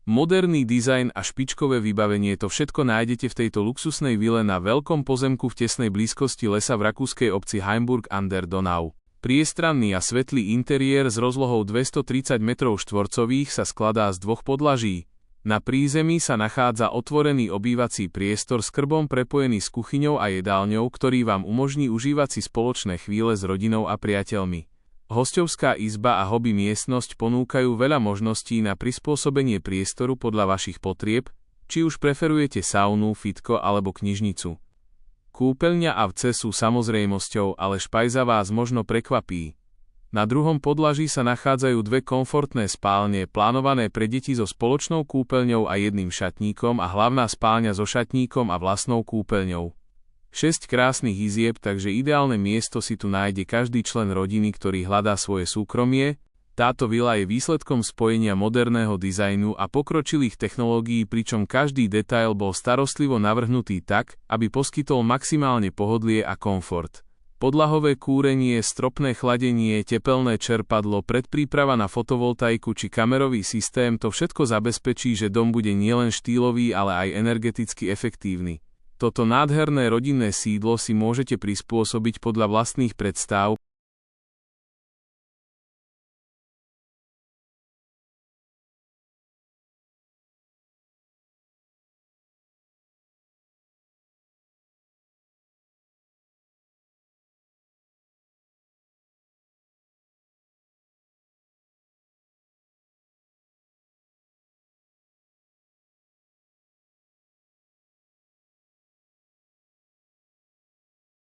Moderný dizajn a špičkové vybavenie, to všetko nájdete v tejto luxusnej vile na veľkom pozemku v tesnej blízkosti lesa v rakúskej obci Heimburg an der Donau. Priestranný a svetlý interiér s rozlohou 230 m2 sa skladá z dvoch podlaží. Na prízemí sa nachádza otvorený obývací priestor s krbom prepojený s kuchyňou a jedálňou, ktorý vám umožní užívať si spoločné chvíle s rodinou a priateľmi. Hosťovská izba a hobby miestnosť ponúkajú veľa možností na prispôsobenie priestoru podľa vašich potrieb, či už preferujete saunu, fitko alebo knižnicu. Kúpeľňa a WC sú samozrejmosťou, ale špajza vás možno prekvapí. Na druhom podlaží sa nachádzajú dve komfortné spálne, plánované pre deti so spoločnou kúpeľňou a jedným šatníkom a hlavná spálňa so šatníkom a vlastnou kúpeľňou. 6 krásnych izieb, takže ideálne miesto si tu nájde každý člen rodiny, ktorý hľadá svoje súkromie. Táto vila je výsledkom spojenia moderného dizajnu a pokročilých technológií, pričom každý detail bol starostlivo navrhnutý tak, aby poskytol maximálne pohodlie a komfort. Podlahové kúrenie, stropné chladenie, tepelné čerpadlo, predpríprava na fotovoltaiku či kamerový systém, to všetko zabezpečí, že dom bude nielen štýlový, ale aj energeticky efektívny. Toto nádherné rodinné sídlo si môžete prispôsobiť podľa vlastných predstáv,